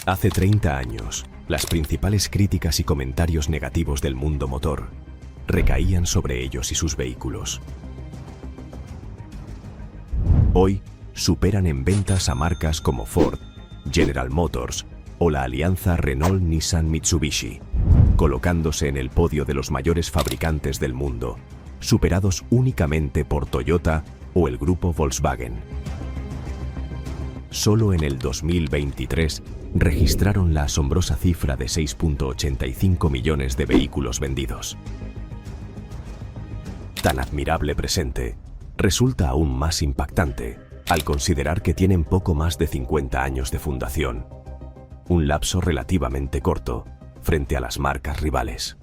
Hace 30 años, las principales críticas y comentarios negativos del mundo motor recaían sobre ellos y sus vehículos. Hoy, superan en ventas a marcas como Ford, General Motors o la alianza Renault-Nissan-Mitsubishi, colocándose en el podio de los mayores fabricantes del mundo, superados únicamente por Toyota o el grupo Volkswagen. Solo en el 2023 registraron la asombrosa cifra de 6,85 millones de vehículos vendidos. Tan admirable presente resulta aún más impactante al considerar que tienen poco más de 50 años de fundación, un lapso relativamente corto frente a las marcas rivales.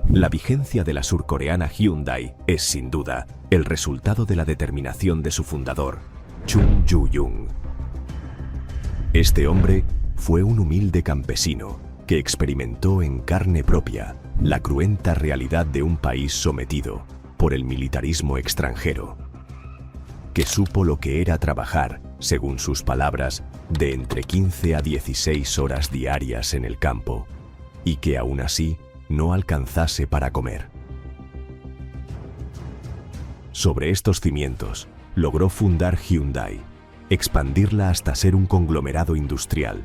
La vigencia de la surcoreana Hyundai es, sin duda, el resultado de la determinación de su fundador, Chung Ju-young. Este hombre fue un humilde campesino que experimentó en carne propia la cruenta realidad de un país sometido por el militarismo extranjero, que supo lo que era trabajar, según sus palabras, de entre 15 a 16 horas diarias en el campo, y que aún así no alcanzase para comer. Sobre estos cimientos, logró fundar Hyundai, expandirla hasta ser un conglomerado industrial,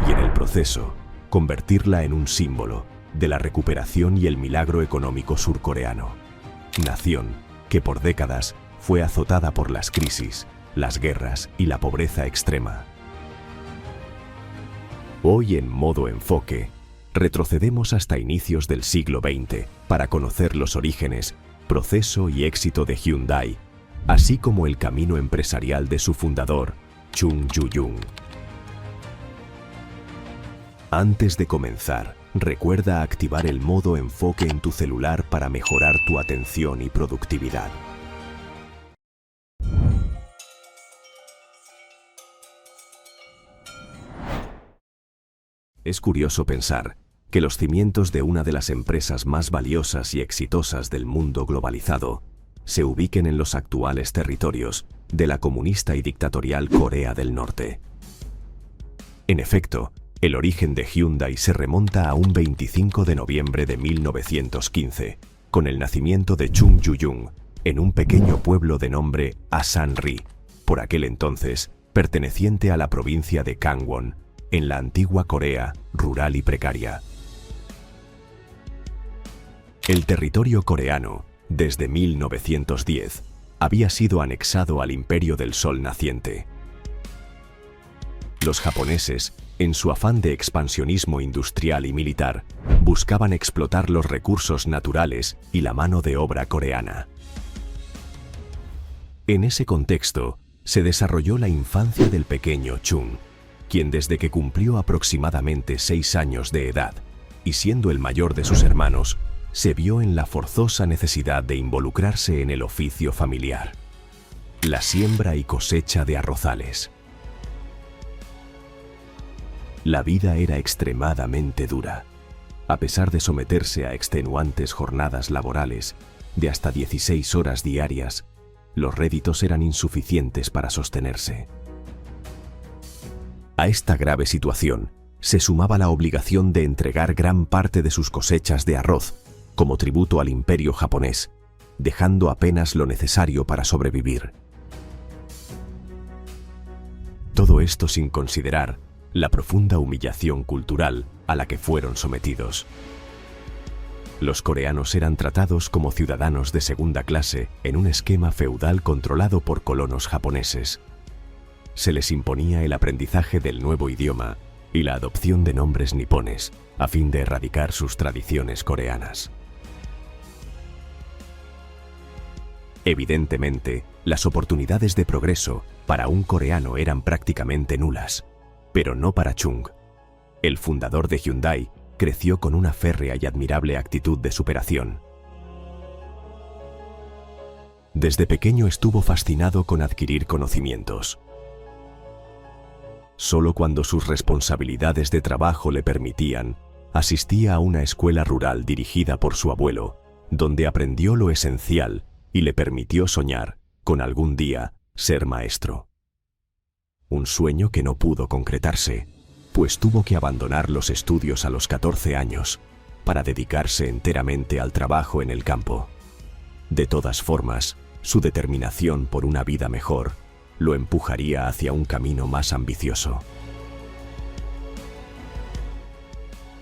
y en el proceso, convertirla en un símbolo de la recuperación y el milagro económico surcoreano. Nación que por décadas fue azotada por las crisis, las guerras y la pobreza extrema. Hoy, en modo enfoque, retrocedemos hasta inicios del siglo XX para conocer los orígenes, proceso y éxito de Hyundai, así como el camino empresarial de su fundador, Chung Ju-young. Antes de comenzar, recuerda activar el modo enfoque en tu celular para mejorar tu atención y productividad. Es curioso pensar que los cimientos de una de las empresas más valiosas y exitosas del mundo globalizado se ubiquen en los actuales territorios de la comunista y dictatorial Corea del Norte. En efecto, el origen de Hyundai se remonta a un 25 de noviembre de 1915, con el nacimiento de Chung Ju-young en un pequeño pueblo de nombre Asan-ri, por aquel entonces perteneciente a la provincia de Gangwon, en la antigua Corea rural y precaria. El territorio coreano, desde 1910, había sido anexado al Imperio del Sol Naciente. Los japoneses, en su afán de expansionismo industrial y militar, buscaban explotar los recursos naturales y la mano de obra coreana. En ese contexto, se desarrolló la infancia del pequeño Chung, quien desde que cumplió aproximadamente 6 años de edad, y siendo el mayor de sus hermanos, se vio en la forzosa necesidad de involucrarse en el oficio familiar, la siembra y cosecha de arrozales. La vida era extremadamente dura. A pesar de someterse a extenuantes jornadas laborales de hasta 16 horas diarias, los réditos eran insuficientes para sostenerse. A esta grave situación se sumaba la obligación de entregar gran parte de sus cosechas de arroz como tributo al imperio japonés, dejando apenas lo necesario para sobrevivir. Todo esto sin considerar la profunda humillación cultural a la que fueron sometidos. Los coreanos eran tratados como ciudadanos de segunda clase en un esquema feudal controlado por colonos japoneses. Se les imponía el aprendizaje del nuevo idioma y la adopción de nombres nipones a fin de erradicar sus tradiciones coreanas. Evidentemente, las oportunidades de progreso para un coreano eran prácticamente nulas, pero no para Chung. El fundador de Hyundai creció con una férrea y admirable actitud de superación. Desde pequeño estuvo fascinado con adquirir conocimientos. Solo cuando sus responsabilidades de trabajo le permitían, asistía a una escuela rural dirigida por su abuelo, donde aprendió lo esencial y le permitió soñar con algún día ser maestro. un sueño que no pudo concretarse, pues tuvo que abandonar los estudios a los 14 años para dedicarse enteramente al trabajo en el campo. De todas formas, su determinación por una vida mejor lo empujaría hacia un camino más ambicioso.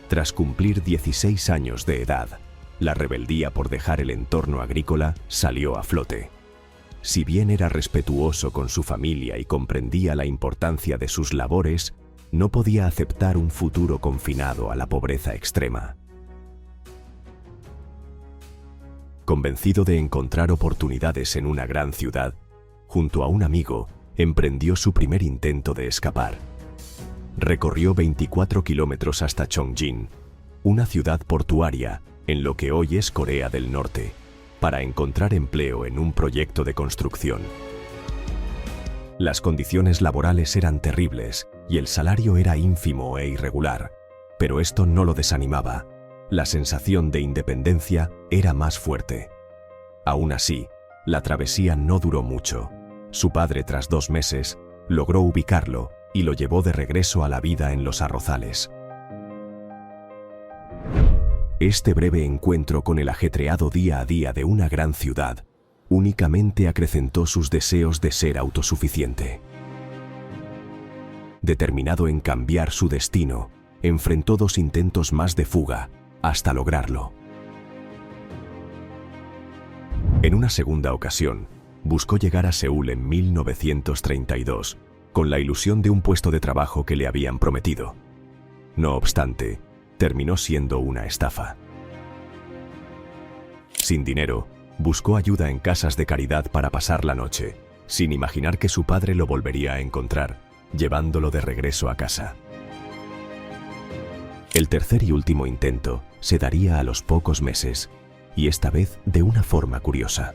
Tras cumplir 16 años de edad, la rebeldía por dejar el entorno agrícola salió a flote. Si bien era respetuoso con su familia y comprendía la importancia de sus labores, no podía aceptar un futuro confinado a la pobreza extrema. Convencido de encontrar oportunidades en una gran ciudad, junto a un amigo, emprendió su primer intento de escapar. Recorrió 24 kilómetros hasta Chongjin, una ciudad portuaria en lo que hoy es Corea del Norte, para encontrar empleo en un proyecto de construcción. Las condiciones laborales eran terribles y el salario era ínfimo e irregular, pero esto no lo desanimaba. La sensación de independencia era más fuerte. Aún así, la travesía no duró mucho. Su padre, tras 2 meses, logró ubicarlo y lo llevó de regreso a la vida en los arrozales. Este breve encuentro con el ajetreado día a día de una gran ciudad únicamente acrecentó sus deseos de ser autosuficiente. Determinado en cambiar su destino, enfrentó 2 intentos más de fuga hasta lograrlo. En una segunda ocasión, buscó llegar a Seúl en 1932, con la ilusión de un puesto de trabajo que le habían prometido. No obstante, terminó siendo una estafa. Sin dinero, buscó ayuda en casas de caridad para pasar la noche, sin imaginar que su padre lo volvería a encontrar, llevándolo de regreso a casa. El tercer y último intento se daría a los pocos meses, y esta vez de una forma curiosa.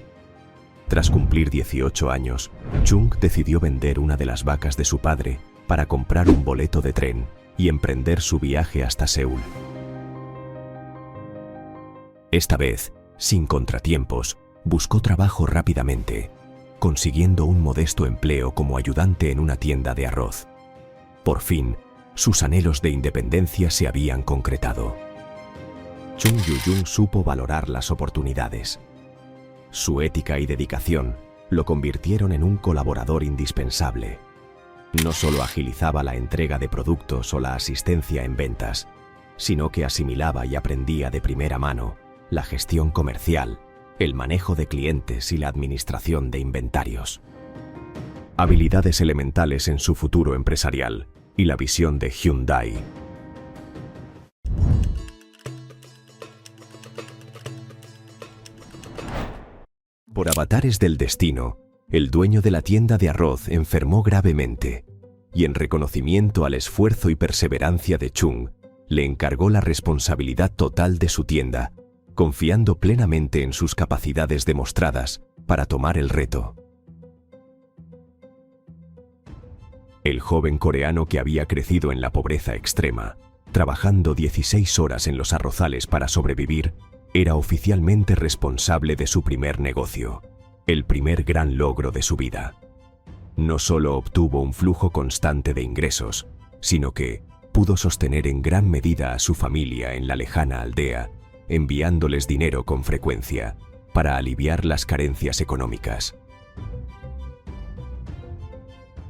Tras cumplir 18 años, Chung decidió vender una de las vacas de su padre para comprar un boleto de tren y emprender su viaje hasta Seúl. Esta vez, sin contratiempos, buscó trabajo rápidamente, consiguiendo un modesto empleo como ayudante en una tienda de arroz. Por fin, sus anhelos de independencia se habían concretado. Chung Yu-jung supo valorar las oportunidades. Su ética y dedicación lo convirtieron en un colaborador indispensable. No solo agilizaba la entrega de productos o la asistencia en ventas, sino que asimilaba y aprendía de primera mano la gestión comercial, el manejo de clientes y la administración de inventarios. Habilidades elementales en su futuro empresarial y la visión de Hyundai. Por avatares del destino, el dueño de la tienda de arroz enfermó gravemente y en reconocimiento al esfuerzo y perseverancia de Chung, le encargó la responsabilidad total de su tienda, confiando plenamente en sus capacidades demostradas para tomar el reto. El joven coreano que había crecido en la pobreza extrema, trabajando 16 horas en los arrozales para sobrevivir, era oficialmente responsable de su primer negocio, el primer gran logro de su vida. No solo obtuvo un flujo constante de ingresos, sino que pudo sostener en gran medida a su familia en la lejana aldea, enviándoles dinero con frecuencia para aliviar las carencias económicas.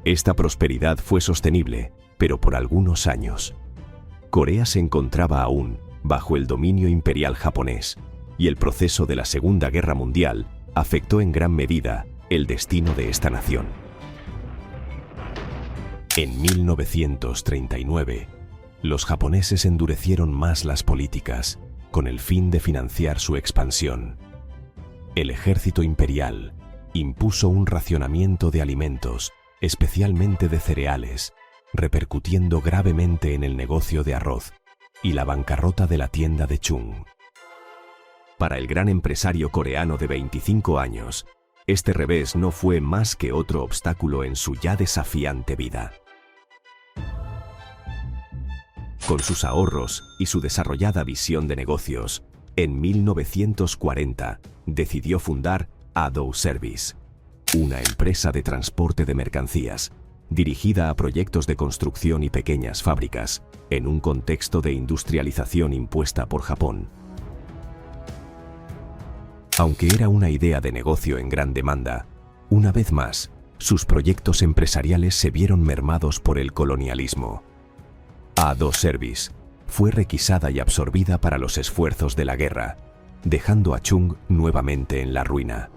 Esta prosperidad fue sostenible, pero por algunos años. Corea se encontraba aún bajo el dominio imperial japonés, y el proceso de la Segunda Guerra Mundial afectó en gran medida el destino de esta nación. En 1939, los japoneses endurecieron más las políticas, con el fin de financiar su expansión. El ejército imperial impuso un racionamiento de alimentos, especialmente de cereales, repercutiendo gravemente en el negocio de arroz y la bancarrota de la tienda de Chung. Para el gran empresario coreano de 25 años, este revés no fue más que otro obstáculo en su ya desafiante vida. Con sus ahorros y su desarrollada visión de negocios, en 1940 decidió fundar Ado Service, una empresa de transporte de mercancías dirigida a proyectos de construcción y pequeñas fábricas, en un contexto de industrialización impuesta por Japón. Aunque era una idea de negocio en gran demanda, una vez más, sus proyectos empresariales se vieron mermados por el colonialismo. A2 Service fue requisada y absorbida para los esfuerzos de la guerra, dejando a Chung nuevamente en la ruina.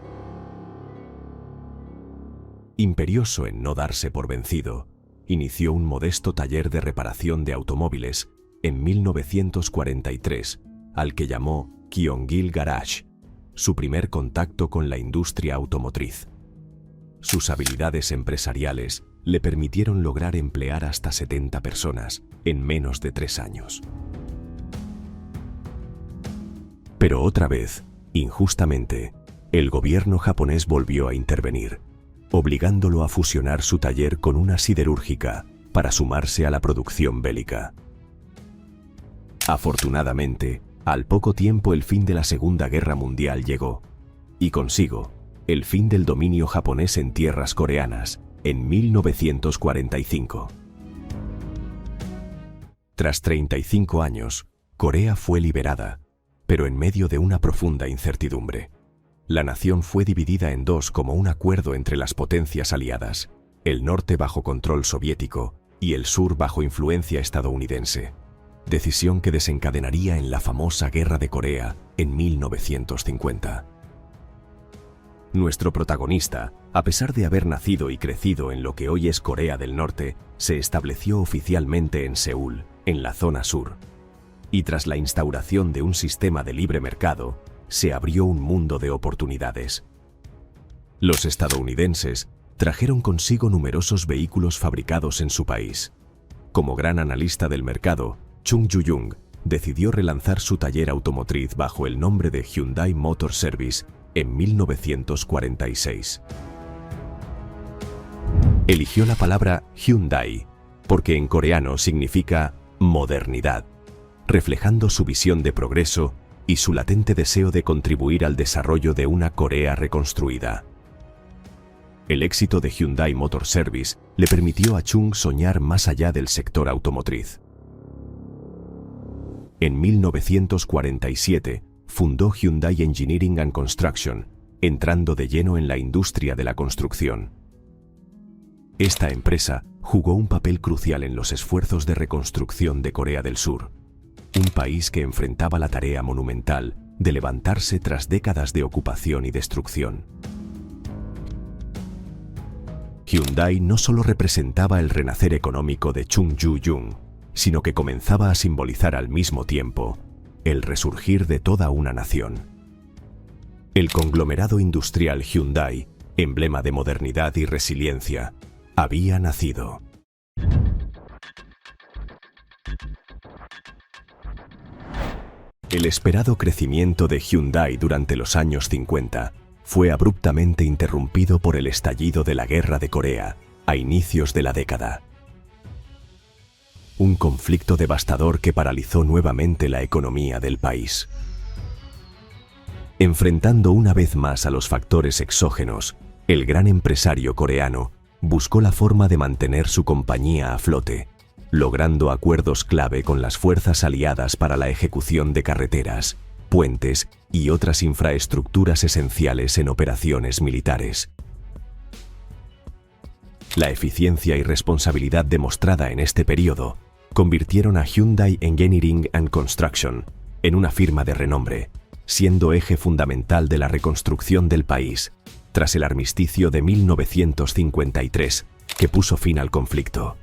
Imperioso en no darse por vencido, inició un modesto taller de reparación de automóviles en 1943, al que llamó Kyongil Garage, su primer contacto con la industria automotriz. Sus habilidades empresariales le permitieron lograr emplear hasta 70 personas en menos de 3 años. Pero otra vez, injustamente, el gobierno japonés volvió a intervenir, obligándolo a fusionar su taller con una siderúrgica para sumarse a la producción bélica. Afortunadamente, al poco tiempo el fin de la Segunda Guerra Mundial llegó, y consigo el fin del dominio japonés en tierras coreanas en 1945. Tras 35 años, Corea fue liberada, pero en medio de una profunda incertidumbre. La nación fue dividida en dos como un acuerdo entre las potencias aliadas, el norte bajo control soviético y el sur bajo influencia estadounidense, decisión que desencadenaría en la famosa Guerra de Corea en 1950. Nuestro protagonista, a pesar de haber nacido y crecido en lo que hoy es Corea del Norte, se estableció oficialmente en Seúl, en la zona sur. Y tras la instauración de un sistema de libre mercado, se abrió un mundo de oportunidades. Los estadounidenses trajeron consigo numerosos vehículos fabricados en su país. Como gran analista del mercado, Chung Ju-young decidió relanzar su taller automotriz bajo el nombre de Hyundai Motor Service en 1946. Eligió la palabra Hyundai porque en coreano significa modernidad, reflejando su visión de progreso y su latente deseo de contribuir al desarrollo de una Corea reconstruida. El éxito de Hyundai Motor Service le permitió a Chung soñar más allá del sector automotriz. En 1947 fundó Hyundai Engineering and Construction, entrando de lleno en la industria de la construcción. Esta empresa jugó un papel crucial en los esfuerzos de reconstrucción de Corea del Sur, un país que enfrentaba la tarea monumental de levantarse tras décadas de ocupación y destrucción. Hyundai no solo representaba el renacer económico de Chung Ju-young, sino que comenzaba a simbolizar al mismo tiempo el resurgir de toda una nación. El conglomerado industrial Hyundai, emblema de modernidad y resiliencia, había nacido. El esperado crecimiento de Hyundai durante los años 50 fue abruptamente interrumpido por el estallido de la Guerra de Corea a inicios de la década. Un conflicto devastador que paralizó nuevamente la economía del país. Enfrentando una vez más a los factores exógenos, el gran empresario coreano buscó la forma de mantener su compañía a flote, logrando acuerdos clave con las fuerzas aliadas para la ejecución de carreteras, puentes y otras infraestructuras esenciales en operaciones militares. La eficiencia y responsabilidad demostrada en este periodo convirtieron a Hyundai Engineering and Construction en una firma de renombre, siendo eje fundamental de la reconstrucción del país, tras el armisticio de 1953, que puso fin al conflicto.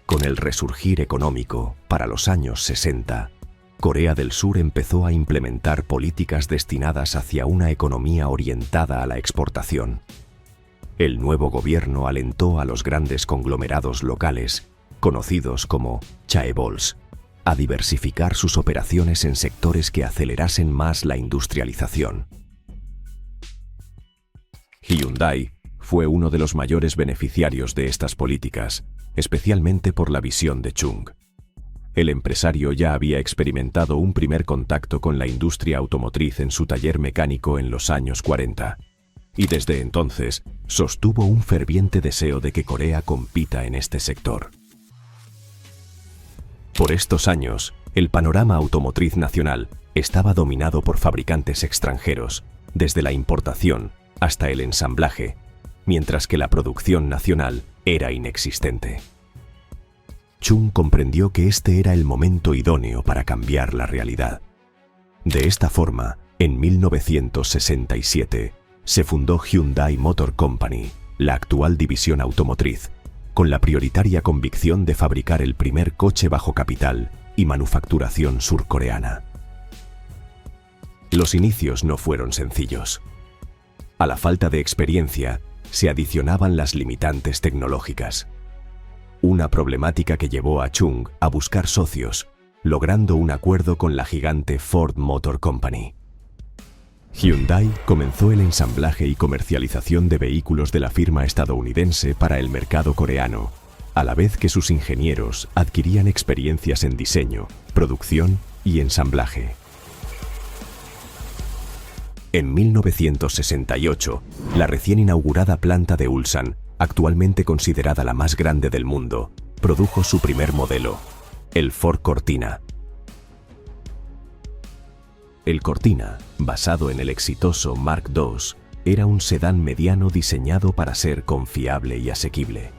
Con el resurgir económico, para los años 60, Corea del Sur empezó a implementar políticas destinadas hacia una economía orientada a la exportación. El nuevo gobierno alentó a los grandes conglomerados locales, conocidos como chaebols, a diversificar sus operaciones en sectores que acelerasen más la industrialización. Hyundai fue uno de los mayores beneficiarios de estas políticas, especialmente por la visión de Chung. El empresario ya había experimentado un primer contacto con la industria automotriz en su taller mecánico en los años 40. y desde entonces sostuvo un ferviente deseo de que Corea compita en este sector. Por estos años, el panorama automotriz nacional estaba dominado por fabricantes extranjeros, desde la importación hasta el ensamblaje, mientras que la producción nacional era inexistente. Chung comprendió que este era el momento idóneo para cambiar la realidad. De esta forma, en 1967, se fundó Hyundai Motor Company, la actual división automotriz, con la prioritaria convicción de fabricar el primer coche bajo capital y manufacturación surcoreana. Los inicios no fueron sencillos. A la falta de experiencia se adicionaban las limitantes tecnológicas. Una problemática que llevó a Chung a buscar socios, logrando un acuerdo con la gigante Ford Motor Company. Hyundai comenzó el ensamblaje y comercialización de vehículos de la firma estadounidense para el mercado coreano, a la vez que sus ingenieros adquirían experiencias en diseño, producción y ensamblaje. En 1968, la recién inaugurada planta de Ulsan, actualmente considerada la más grande del mundo, produjo su primer modelo, el Ford Cortina. El Cortina, basado en el exitoso Mark II, era un sedán mediano diseñado para ser confiable y asequible.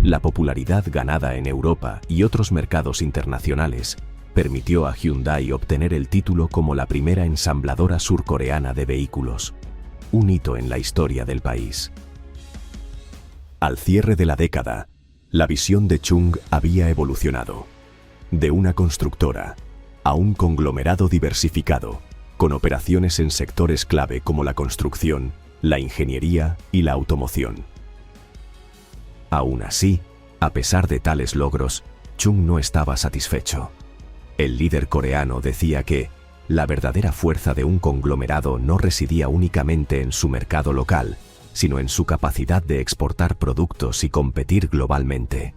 La popularidad ganada en Europa y otros mercados internacionales permitió a Hyundai obtener el título como la primera ensambladora surcoreana de vehículos, un hito en la historia del país. Al cierre de la década, la visión de Chung había evolucionado, de una constructora a un conglomerado diversificado, con operaciones en sectores clave como la construcción, la ingeniería y la automoción. Aún así, a pesar de tales logros, Chung no estaba satisfecho. El líder coreano decía que la verdadera fuerza de un conglomerado no residía únicamente en su mercado local, sino en su capacidad de exportar productos y competir globalmente.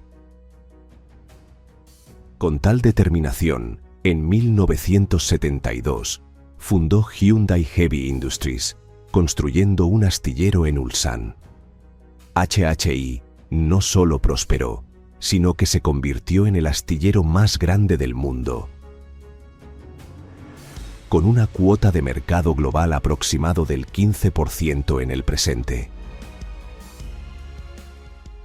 Con tal determinación, en 1972, fundó Hyundai Heavy Industries, construyendo un astillero en Ulsan. HHI no solo prosperó, sino que se convirtió en el astillero más grande del mundo. Con una cuota de mercado global aproximado del 15% en el presente.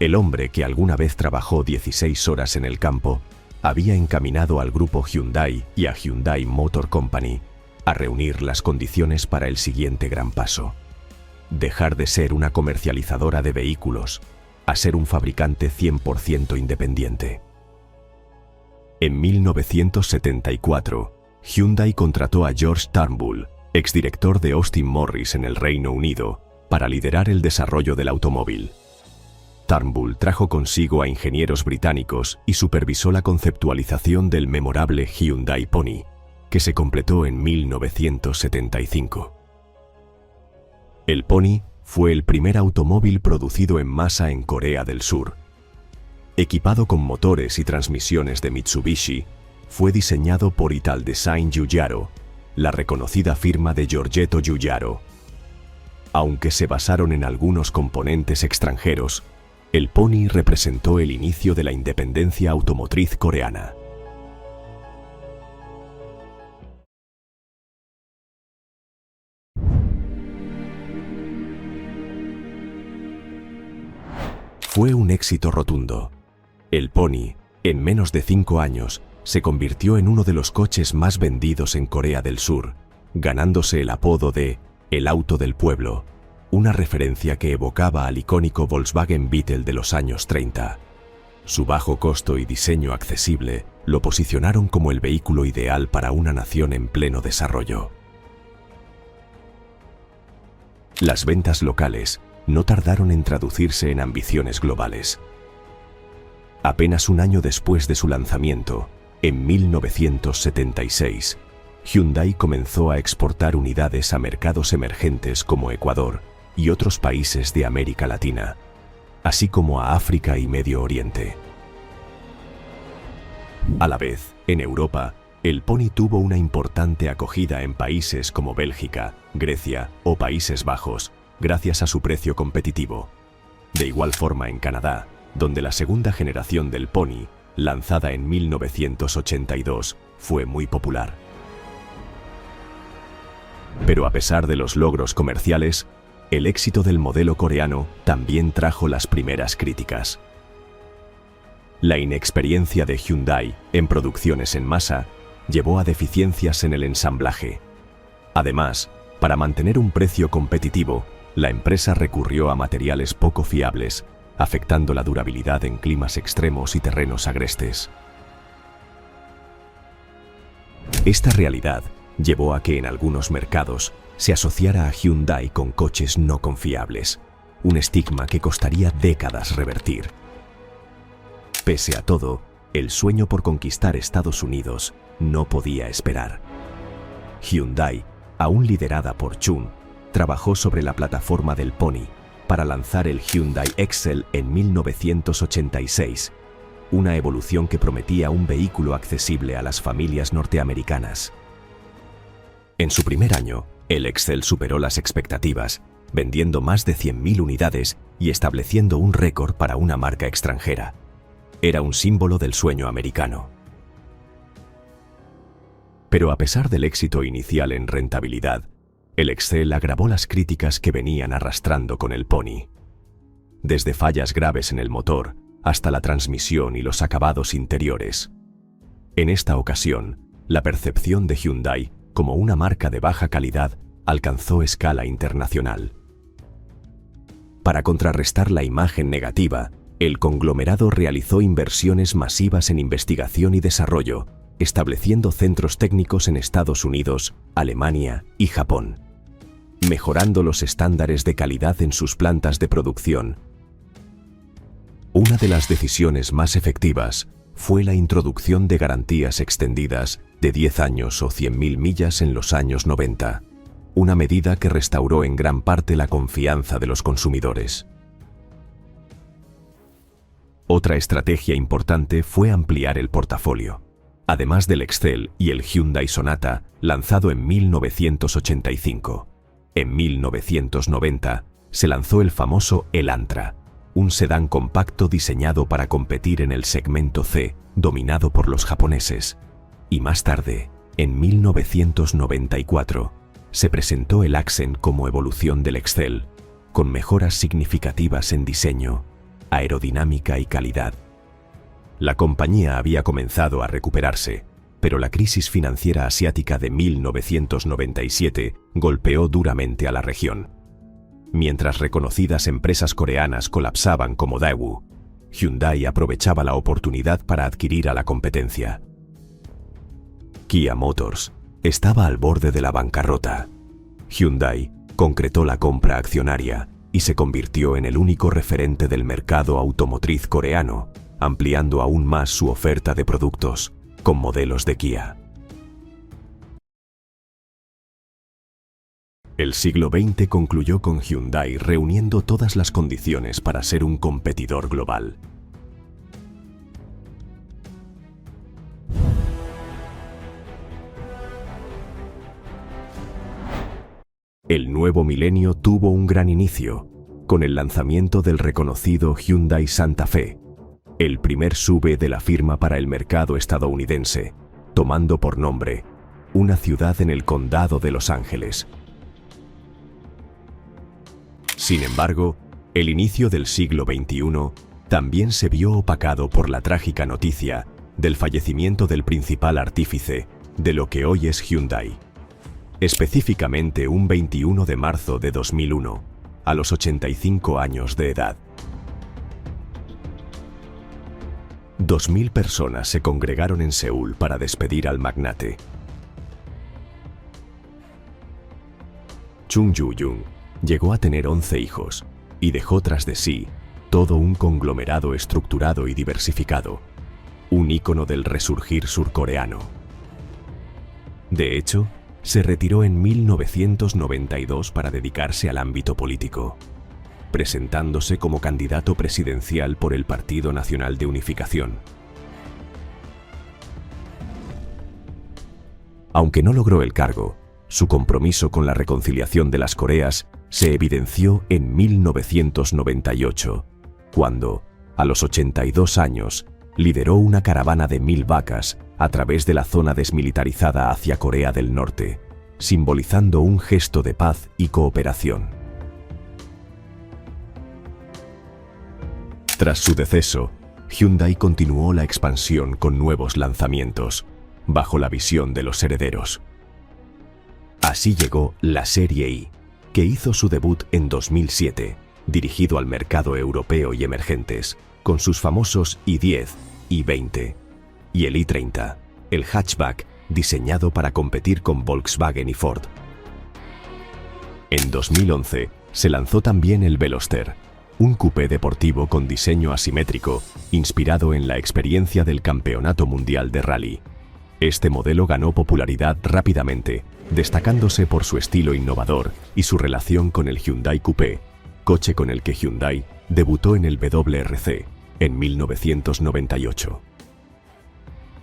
El hombre que alguna vez trabajó 16 horas en el campo, había encaminado al grupo Hyundai y a Hyundai Motor Company a reunir las condiciones para el siguiente gran paso: dejar de ser una comercializadora de vehículos a ser un fabricante 100% independiente. En 1974, Hyundai contrató a George Turnbull, exdirector de Austin Morris en el Reino Unido, para liderar el desarrollo del automóvil. Turnbull trajo consigo a ingenieros británicos y supervisó la conceptualización del memorable Hyundai Pony, que se completó en 1975. El Pony fue el primer automóvil producido en masa en Corea del Sur. Equipado con motores y transmisiones de Mitsubishi, fue diseñado por Italdesign Giugiaro, la reconocida firma de Giorgetto Giugiaro. Aunque se basaron en algunos componentes extranjeros, el Pony representó el inicio de la independencia automotriz coreana. Fue un éxito rotundo. El Pony, en menos de 5 años, se convirtió en uno de los coches más vendidos en Corea del Sur, ganándose el apodo de «el auto del pueblo», una referencia que evocaba al icónico Volkswagen Beetle de los años 30. Su bajo costo y diseño accesible lo posicionaron como el vehículo ideal para una nación en pleno desarrollo. Las ventas locales no tardaron en traducirse en ambiciones globales. Apenas un año después de su lanzamiento, en 1976, Hyundai comenzó a exportar unidades a mercados emergentes como Ecuador y otros países de América Latina, así como a África y Medio Oriente. A la vez, en Europa, El Pony tuvo una importante acogida en países como Bélgica, Grecia o Países Bajos, gracias a su precio competitivo. De igual forma en Canadá, donde la segunda generación del Pony, lanzada en 1982, fue muy popular. Pero a pesar de los logros comerciales, el éxito del modelo coreano también trajo las primeras críticas. La inexperiencia de Hyundai en producciones en masa llevó a deficiencias en el ensamblaje. Además, para mantener un precio competitivo, la empresa recurrió a materiales poco fiables, afectando la durabilidad en climas extremos y terrenos agrestes. Esta realidad llevó a que en algunos mercados se asociara a Hyundai con coches no confiables, un estigma que costaría décadas revertir. Pese a todo, el sueño por conquistar Estados Unidos no podía esperar. Hyundai, aún liderada por Chun, trabajó sobre la plataforma del Pony para lanzar el Hyundai Excel en 1986, una evolución que prometía un vehículo accesible a las familias norteamericanas. En su primer año, el Excel superó las expectativas, vendiendo más de 100.000 unidades y estableciendo un récord para una marca extranjera. Era un símbolo del sueño americano. Pero a pesar del éxito inicial en rentabilidad, el Excel agravó las críticas que venían arrastrando con el Pony. Desde fallas graves en el motor hasta la transmisión y los acabados interiores. En esta ocasión, la percepción de Hyundai como una marca de baja calidad alcanzó escala internacional. Para contrarrestar la imagen negativa, el conglomerado realizó inversiones masivas en investigación y desarrollo, estableciendo centros técnicos en Estados Unidos, Alemania y Japón, mejorando los estándares de calidad en sus plantas de producción. Una de las decisiones más efectivas fue la introducción de garantías extendidas de 10 años o 100.000 millas en los años 90, una medida que restauró en gran parte la confianza de los consumidores. Otra estrategia importante fue ampliar el portafolio. Además del Excel y el Hyundai Sonata, lanzado en 1985. En 1990 se lanzó el famoso Elantra, un sedán compacto diseñado para competir en el segmento C, dominado por los japoneses. Y más tarde, en 1994, se presentó el Accent como evolución del Excel, con mejoras significativas en diseño, aerodinámica y calidad. La compañía había comenzado a recuperarse, pero la crisis financiera asiática de 1997 golpeó duramente a la región. Mientras reconocidas empresas coreanas colapsaban como Daewoo, Hyundai aprovechaba la oportunidad para adquirir a la competencia. Kia Motors estaba al borde de la bancarrota. Hyundai concretó la compra accionaria y se convirtió en el único referente del mercado automotriz coreano, ampliando aún más su oferta de productos con modelos de Kia. El siglo XX concluyó con Hyundai reuniendo todas las condiciones para ser un competidor global. El nuevo milenio tuvo un gran inicio, con el lanzamiento del reconocido Hyundai Santa Fe, el primer SUV de la firma para el mercado estadounidense, tomando por nombre una ciudad en el condado de Los Ángeles. Sin embargo, el inicio del siglo XXI también se vio opacado por la trágica noticia del fallecimiento del principal artífice de lo que hoy es Hyundai. Específicamente un 21 de marzo de 2001, a los 85 años de edad. 2.000 personas se congregaron en Seúl para despedir al magnate. Chung Yu-jung llegó a tener 11 hijos y dejó tras de sí todo un conglomerado estructurado y diversificado, un ícono del resurgir surcoreano. De hecho, se retiró en 1992 para dedicarse al ámbito político, presentándose como candidato presidencial por el Partido Nacional de Unificación. Aunque no logró el cargo, su compromiso con la reconciliación de las Coreas se evidenció en 1998, cuando, a los 82 años, lideró una caravana de 1000 vacas a través de la zona desmilitarizada hacia Corea del Norte, simbolizando un gesto de paz y cooperación. Tras su deceso, Hyundai continuó la expansión con nuevos lanzamientos, bajo la visión de los herederos. Así llegó la Serie I, que hizo su debut en 2007, dirigido al mercado europeo y emergentes, con sus famosos i10, i20 y el i30, el hatchback diseñado para competir con Volkswagen y Ford. En 2011 se lanzó también el Veloster, un coupé deportivo con diseño asimétrico, inspirado en la experiencia del Campeonato Mundial de Rally. Este modelo ganó popularidad rápidamente, destacándose por su estilo innovador y su relación con el Hyundai Coupé, coche con el que Hyundai debutó en el WRC en 1998.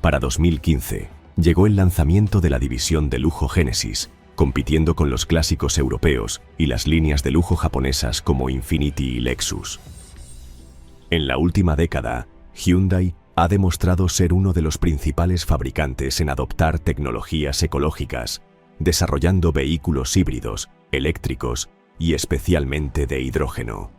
Para 2015, llegó el lanzamiento de la división de lujo Genesis, compitiendo con los clásicos europeos y las líneas de lujo japonesas como Infiniti y Lexus. En la última década, Hyundai ha demostrado ser uno de los principales fabricantes en adoptar tecnologías ecológicas, desarrollando vehículos híbridos, eléctricos y especialmente de hidrógeno.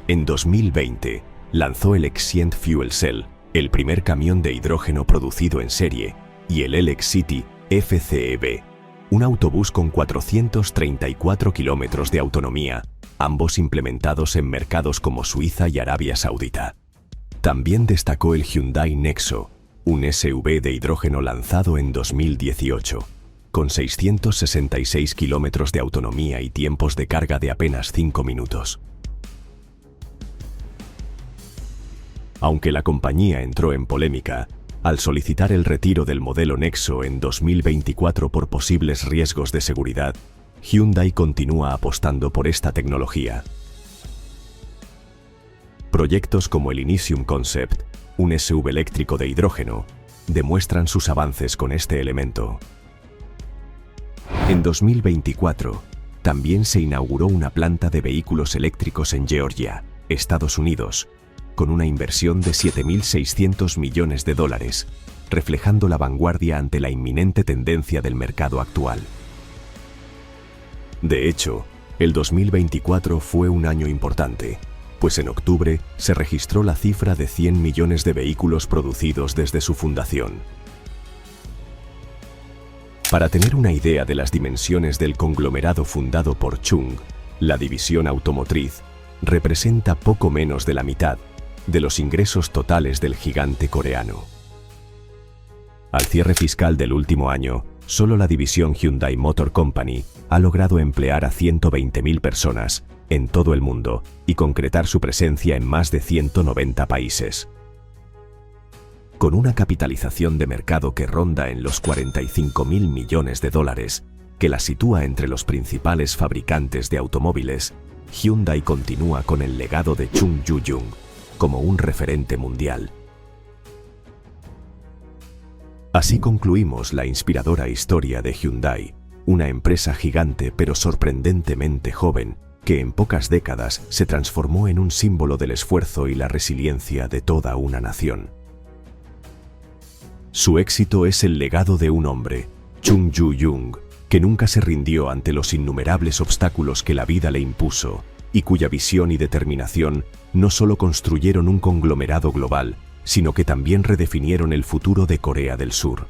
En 2020, lanzó el Exient Fuel Cell, el primer camión de hidrógeno producido en serie, y el LX City FCEV, un autobús con 434 kilómetros de autonomía, ambos implementados en mercados como Suiza y Arabia Saudita. También destacó el Hyundai Nexo, un SUV de hidrógeno lanzado en 2018, con 666 kilómetros de autonomía y tiempos de carga de apenas 5 minutos. Aunque la compañía entró en polémica al solicitar el retiro del modelo Nexo en 2024 por posibles riesgos de seguridad, Hyundai continúa apostando por esta tecnología. Proyectos como el Initium Concept, un SUV eléctrico de hidrógeno, demuestran sus avances con este elemento. En 2024, también se inauguró una planta de vehículos eléctricos en Georgia, Estados Unidos, con una inversión de $7.600 millones, reflejando la vanguardia ante la inminente tendencia del mercado actual. De hecho, el 2024 fue un año importante, pues en octubre se registró la cifra de 100 millones de vehículos producidos desde su fundación. Para tener una idea de las dimensiones del conglomerado fundado por Chung, la división automotriz representa poco menos de la mitad de los ingresos totales del gigante coreano. Al cierre fiscal del último año, solo la división Hyundai Motor Company ha logrado emplear a 120.000 personas en todo el mundo y concretar su presencia en más de 190 países. Con una capitalización de mercado que ronda en los $45.000 millones, que la sitúa entre los principales fabricantes de automóviles, Hyundai continúa con el legado de Chung Ju-jung como un referente mundial. Así concluimos la inspiradora historia de Hyundai, una empresa gigante pero sorprendentemente joven que en pocas décadas se transformó en un símbolo del esfuerzo y la resiliencia de toda una nación. Su éxito es el legado de un hombre, Chung Ju-jung, que nunca se rindió ante los innumerables obstáculos que la vida le impuso y cuya visión y determinación no solo construyeron un conglomerado global, sino que también redefinieron el futuro de Corea del Sur.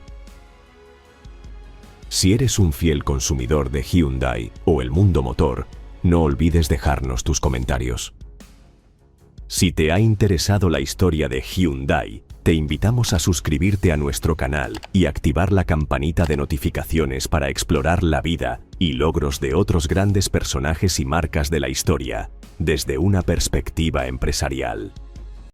Si eres un fiel consumidor de Hyundai o el mundo motor, no olvides dejarnos tus comentarios. Si te ha interesado la historia de Hyundai, te invitamos a suscribirte a nuestro canal y activar la campanita de notificaciones para explorar la vida y logros de otros grandes personajes y marcas de la historia, desde una perspectiva empresarial.